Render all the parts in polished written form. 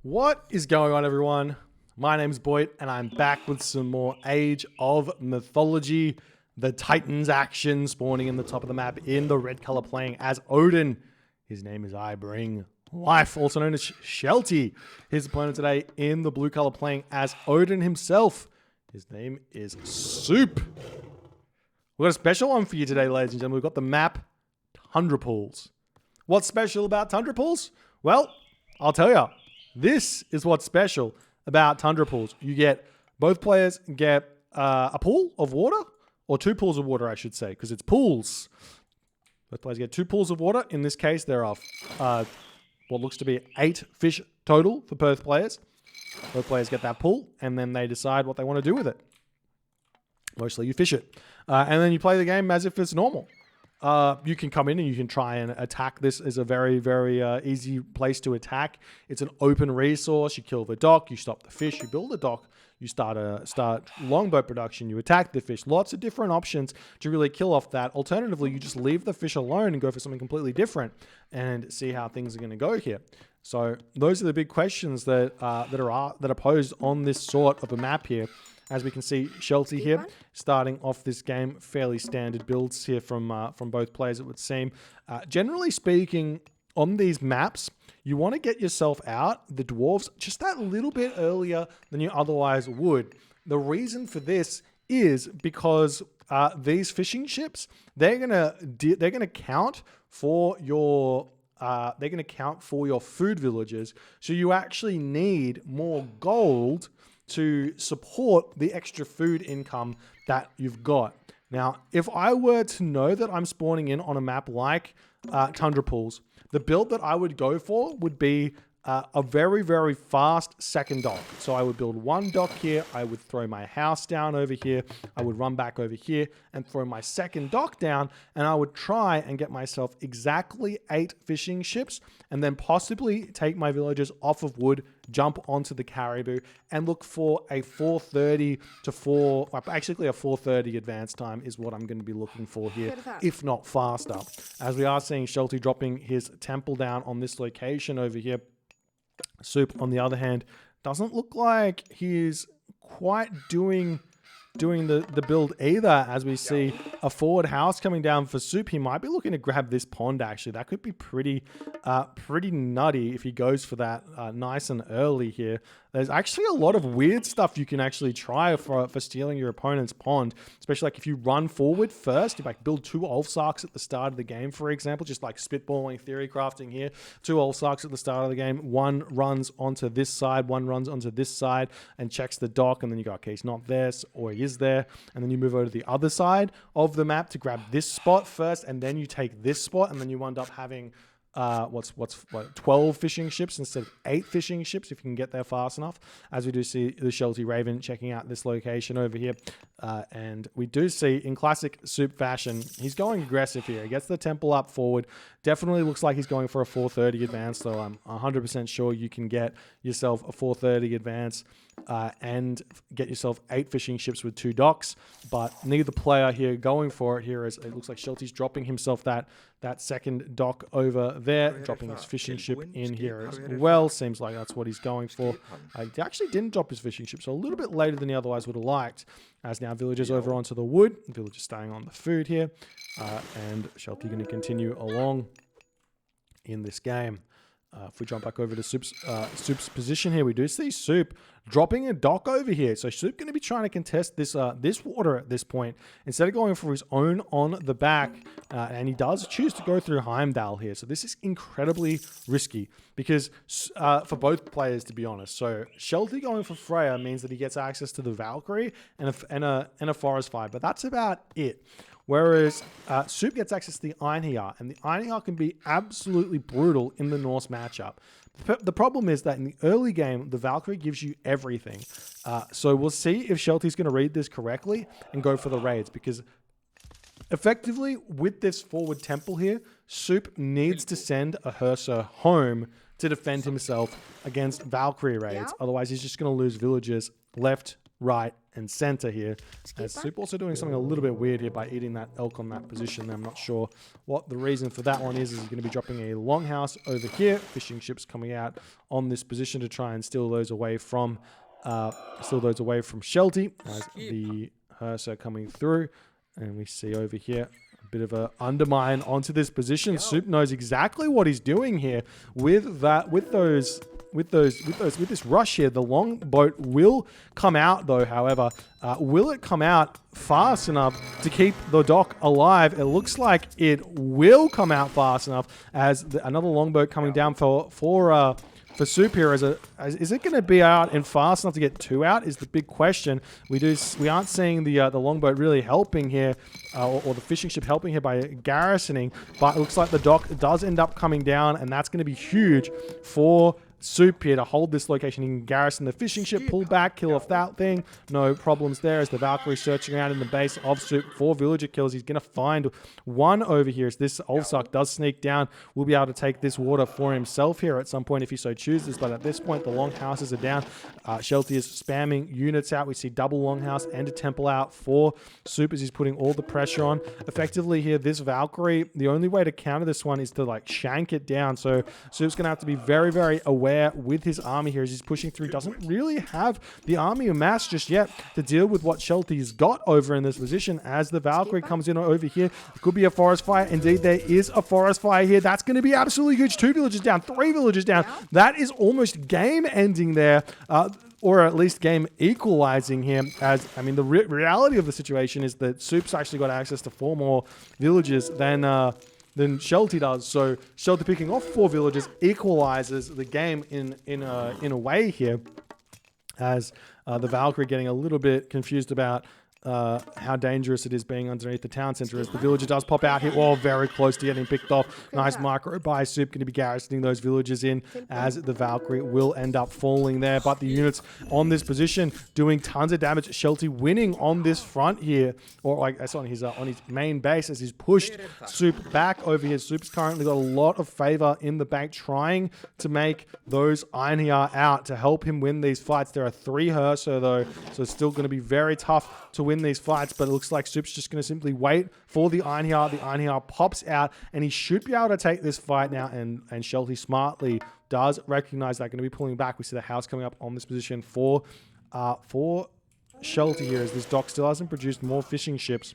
What is going on, everyone? My name's Boit, and I'm back with some more Age of Mythology. The Titans action spawning in the top of the map in the red color, playing as Odin. His name is I Bring Life, also known as Shelty. His opponent today in the blue color, playing as Odin himself. His name is Suppe. We've got a special one for you today, ladies and gentlemen. We've got the map Tundra Pools. What's special about Tundra Pools? Well, I'll tell you. This is what's special about Tundra Pools. You get, both players get a pool of water, or two pools of water, I should say, because it's pools. Both players get two pools of water. In this case, there are what looks to be 8 fish total for both players. Both players get that pool, and then they decide what they want to do with it. Mostly you fish it. And then you play the game as if it's normal. You can come in and you can try and attack. This is a very, very easy place to attack. It's an open resource. You kill the dock, you stop the fish, you build a dock, you start longboat production, you attack the fish. Lots of different options to really kill off that. Alternatively, you just leave the fish alone and go for something completely different and see how things are going to go here. So those are the big questions that are posed on this sort of a map here. As we can see, Shelty here starting off this game, fairly standard builds here from both players, it would seem. Generally speaking, on these maps, you want to get yourself out, the dwarves, just that little bit earlier than you otherwise would. The reason for this is because these fishing ships, they're gonna count for your food villages. So you actually need more gold to support the extra food income that you've got. Now, if I were to know that I'm spawning in on a map like Tundra Pools, the build that I would go for would be a very, very fast second dock. So I would build one dock here, I would throw my house down over here, I would run back over here and throw my second dock down, and I would try and get myself exactly 8 fishing ships, and then possibly take my villagers off of wood, jump onto the caribou, and look for a 4:30 to actually a 4:30 advance time is what I'm going to be looking for here, if not faster. As we are seeing Shelty dropping his temple down on this location over here. Suppe, on the other hand, doesn't look like he's quite doing the build either. As we see a forward house coming down for Suppe, he might be looking to grab this pond. Actually, that could be pretty nutty if he goes for that nice and early here. There's actually a lot of weird stuff you can actually try for stealing your opponent's pond, especially like if you run forward first, you like build 2 Ulfsarks at the start of the game, for example, just like spitballing theory crafting here. 2 Ulfsarks at the start of the game, one runs onto this side, one runs onto this side and checks the dock, and then you go, okay, he's not there, or he is there, and then you move over to the other side of the map to grab this spot first, and then you take this spot, and then you end up having 12 fishing ships instead of 8 fishing ships if you can get there fast enough. As we do see the Shelty Raven checking out this location over here, and we do see in classic Suppe fashion, he's going aggressive here. He gets the temple up forward. Definitely looks like he's going for a 4:30 advance, so I'm 100% sure you can get yourself a 4:30 advance and get yourself 8 fishing ships with 2 docks, but neither player here going for it here, as it looks like Shelty's dropping himself that second dock over there, dropping his fishing ship in here as well. Seems like that's what he's going for. He actually didn't drop his fishing ship, so a little bit later than he otherwise would have liked. As now villagers over onto the wood, villagers staying on the food here, and Shelty going to continue along in this game. If we jump back over to Suppe's position here, we do see Suppe dropping a dock over here. So Suppe going to be trying to contest this water at this point instead of going for his own on the back, and he does choose to go through Heimdall here. So this is incredibly risky because for both players, to be honest. So Shelty going for Freya means that he gets access to the Valkyrie and a Forest Fire, but that's about it. Whereas Suppe gets access to the Einherjar, and the Einherjar can be absolutely brutal in the Norse matchup. The problem is that in the early game, the Valkyrie gives you everything. So we'll see if Shelty's going to read this correctly and go for the raids, because effectively with this forward temple here, Suppe needs to send a Herser home to defend himself against Valkyrie raids. Otherwise, he's just going to lose villagers left, right, and center here. As Suppe also doing something a little bit weird here by eating that elk on that position. I'm not sure what the reason for that one is. He's going to be dropping a longhouse over here. Fishing ships coming out on this position to try and steal those away from Shelty as the Hearse are coming through. And we see over here a bit of a undermine onto this position. Suppe knows exactly what he's doing here with this rush here. The longboat will come out though, however. Will it come out fast enough to keep the dock alive? It looks like it will come out fast enough as another longboat coming down for Suppe here. Is it going to be out and fast enough to get two out is the big question. We aren't seeing the longboat really helping here, or the fishing ship helping here by garrisoning, but it looks like the dock does end up coming down, and that's going to be huge for Suppe here to hold this location. He can garrison the fishing ship, pull back, kill off that thing. No problems there as the Valkyrie searching around in the base of Suppe for villager kills. He's going to find one over here as this Ulfsuck does sneak down. Will be able to take this water for himself here at some point if he so chooses, but at this point the longhouses are down. Shelty is spamming units out. We see double longhouse and a temple out for Suppe as he's putting all the pressure on. Effectively here, this Valkyrie, the only way to counter this one is to like shank it down. So Suppe's going to have to be very, very aware with his army here as he's pushing through. Doesn't really have the army amassed just yet to deal with what Shelty's got over in this position as the Valkyrie comes in over here. It could be a forest fire. Indeed, there is a forest fire here. That's going to be absolutely huge. 2 villagers down, 3 villagers down. That is almost game ending there. Or at least game equalizing him. As I mean, the reality of the situation is that Suppe's actually got access to 4 more villagers than Shelty does. So Shelty picking off 4 villagers equalizes the game in a way here, as the Valkyrie getting a little bit confused about how dangerous it is being underneath the town center as the villager does pop out here. Oh, very close to getting picked off. Nice micro by Suppe, going to be garrisoning those villagers in as the Valkyrie will end up falling there. But the units on this position doing tons of damage. Shelty winning on this front here, or I guess on his main base as he's pushed Suppe back over here. Suppe's currently got a lot of favor in the bank, trying to make those Einherjar out to help him win these fights. There are 3 Herso though, so it's still going to be very tough to win these fights, but it looks like Suppe's just going to simply wait for the Einherjar. The Einherjar pops out, and he should be able to take this fight now, and Shelty smartly does recognize that, going to be pulling back. We see the house coming up on this position for Shelty here, as this dock still hasn't produced more fishing ships,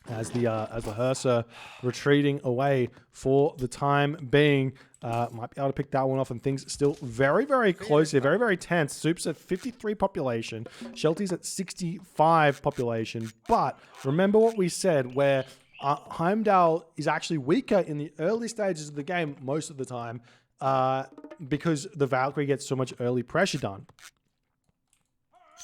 as the Hersa retreating away for the time being. Might be able to pick that one off, and things still very, very close here. Very, very tense. Suppe's at 53 population. Shelty's at 65 population. But remember what we said, where Heimdall is actually weaker in the early stages of the game most of the time, because the Valkyrie gets so much early pressure done.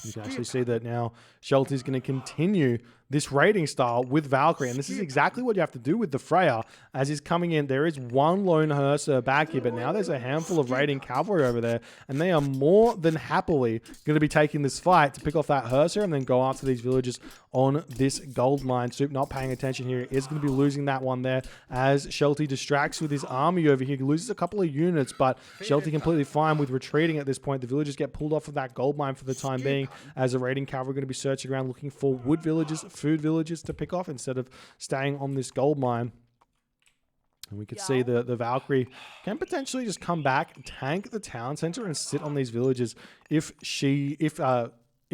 You can actually see that now Shelty's going to continue this raiding style with Valkyrie. And this is exactly what you have to do with the Freya. As he's coming in, there is 1 lone Hersa back here, but now there's a handful of raiding cavalry over there. And they are more than happily going to be taking this fight to pick off that Hersa and then go after these villages on this gold mine. Suppe not paying attention here is going to be losing that one there as Shelty distracts with his army over here. He loses a couple of units, but Shelty completely fine with retreating at this point. The villagers get pulled off of that gold mine for the time being, as the raiding cavalry are going to be searching around looking for wood villages, food villages to pick off instead of staying on this gold mine. And we could see the Valkyrie can potentially just come back, tank the town center, and sit on these villages if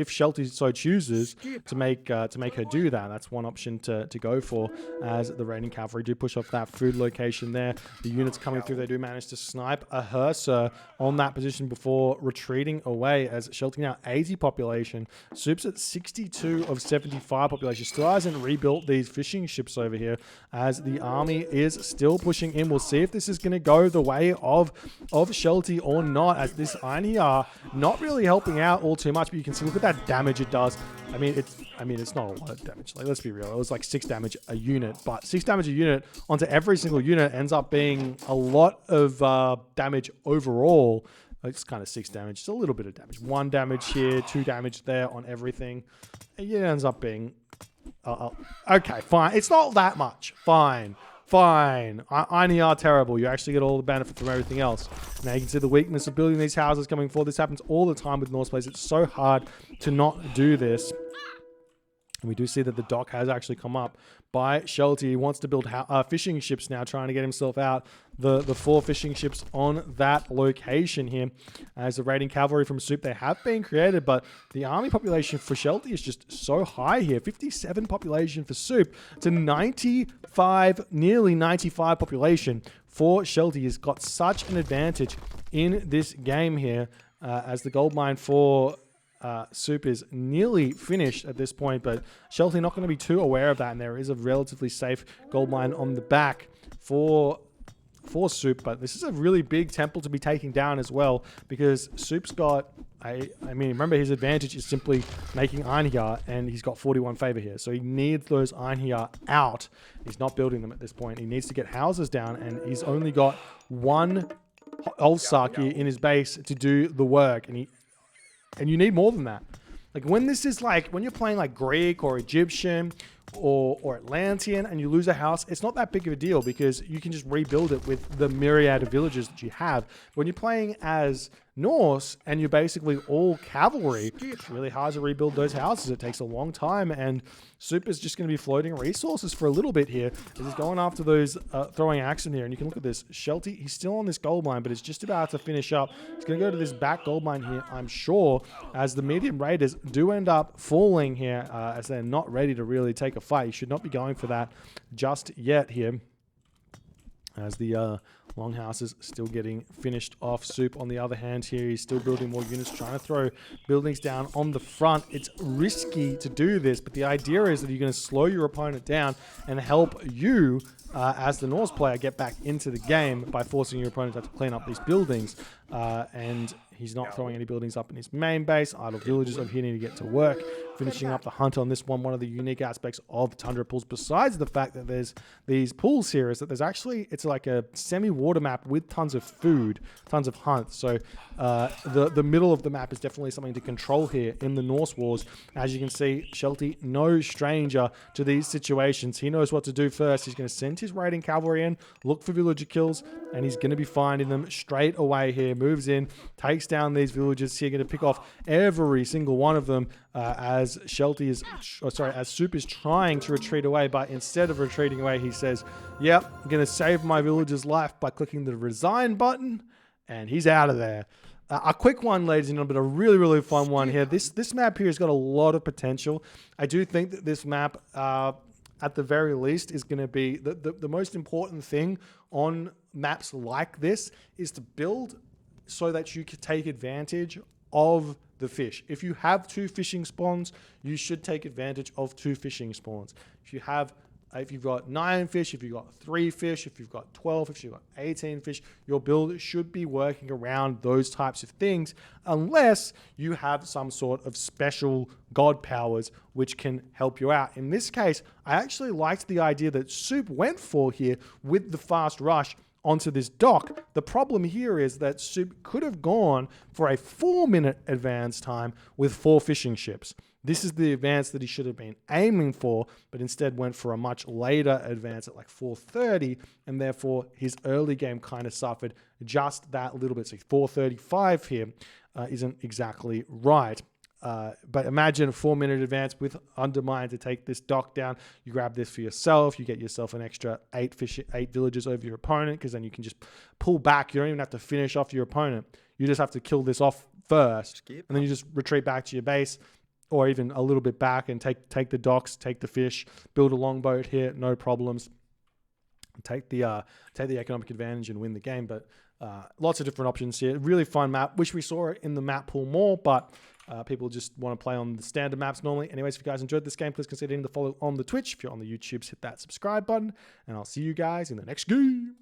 Shelty so chooses to make her do that. That's one option to go for, as the raiding cavalry do push off that food location there. The units coming through, they do manage to snipe a Hersa on that position before retreating away, as Shelty now 80 population. Suppe's at 62 of 75 population. Still hasn't rebuilt these fishing ships over here, as the army is still pushing in. We'll see if this is going to go the way of Shelty or not, as this Einherjar not really helping out all too much, but you can see, look at that damage it does. I mean, it's not a lot of damage. Like, let's be real. It was like 6 damage a unit, but 6 damage a unit onto every single unit ends up being a lot of damage overall. It's kind of 6 damage. It's a little bit of damage. 1 damage here, 2 damage there on everything. It ends up being okay, fine. It's not that much. Fine. Fine. Einhjar are terrible. You actually get all the benefit from everything else. Now you can see the weakness of building these houses coming forward. This happens all the time with Norse plays. It's so hard to not do this. And we do see that the dock has actually come up by Shelty. He wants to build fishing ships now, trying to get himself out the 4 fishing ships on that location here. As the raiding cavalry from Suppe, they have been created, but the army population for Shelty is just so high here. 57 population for Suppe to 95, nearly 95 population for Shelty. He's got such an advantage in this game here as the gold mine for Suppe is nearly finished at this point, but Shelty not going to be too aware of that, and there is a relatively safe gold mine on the back for Suppe. But this is a really big temple to be taking down as well, because Suppe's got I mean, remember his advantage is simply making Einhjar, and he's got 41 favor here, so he needs those Einhjar out. He's not building them at this point. He needs to get houses down, and he's only got 1 Olsak here in his base to do the work, and you need more than that. Like when this is like, when you're playing like Greek or Egyptian or Atlantean and you lose a house, it's not that big of a deal because you can just rebuild it with the myriad of villages that you have. When you're playing as Norse and you're basically all cavalry, it's really hard to rebuild those houses. It takes a long time, and Suppe is just going to be floating resources for a little bit here. He's going after those throwing action here, and you can look at this. Shelty, he's still on this gold mine, but it's just about to finish up. He's going to go to this back gold mine here, I'm sure, as the medium raiders do end up falling here, as they're not ready to really take a fight. You should not be going for that just yet here, as the longhouse is still getting finished off. Suppe, on the other hand, here, he's still building more units, trying to throw buildings down on the front. It's risky to do this, but the idea is that you're going to slow your opponent down and help you, as the Norse player, get back into the game by forcing your opponent to have to clean up these buildings. And he's not throwing any buildings up in his main base. Idle villagers over here need to get to work. Finishing up the hunt on this one. One of the unique aspects of Tundra Pools, besides the fact that there's these pools here, is that there's actually, it's like a semi-water map with tons of food, tons of hunt. So the middle of the map is definitely something to control here in the Norse Wars. As you can see, Shelty, no stranger to these situations. He knows what to do first. He's going to send his raiding cavalry in, look for villager kills, and he's going to be finding them straight away here. Moves in, takes down these villagers here, going to pick off every single one of them as Shelty is, as Suppe is trying to retreat away, but instead of retreating away, he says, yep, I'm going to save my villager's life by clicking the resign button, and he's out of there. A quick one, ladies and gentlemen, but a really, really fun one here. This map here has got a lot of potential. I do think that this map, at the very least, is going to be the most important thing on maps like this is to build so that you can take advantage of the fish. If you have 2 fishing spawns, you should take advantage of 2 fishing spawns. If you've got 9 fish, if you've got 3 fish, if you've got 12 fish, if you've got 18 fish, your build should be working around those types of things, unless you have some sort of special god powers which can help you out. In this case, I actually liked the idea that Suppe went for here with the fast rush onto this dock. The problem here is that Suppe could have gone for a 4-minute advance time with 4 fishing ships. This is the advance that he should have been aiming for, but instead went for a much later advance at like 4:30, and therefore his early game kind of suffered just that little bit. So 4:35 here isn't exactly right. But imagine a 4-minute advance with Undermine to take this dock down. You grab this for yourself. You get yourself an extra 8 villagers over your opponent, because then you can just pull back. You don't even have to finish off your opponent. You just have to kill this off first, and then you just retreat back to your base, or even a little bit back, and take the docks, take the fish, build a longboat here, no problems. Take the economic advantage and win the game. But lots of different options here. Really fun map. Wish we saw it in the map pool more, but people just want to play on the standard maps normally. Anyways, if you guys enjoyed this game, please consider hitting the follow on the Twitch. If you're on the YouTubes, hit that subscribe button, and I'll see you guys in the next game.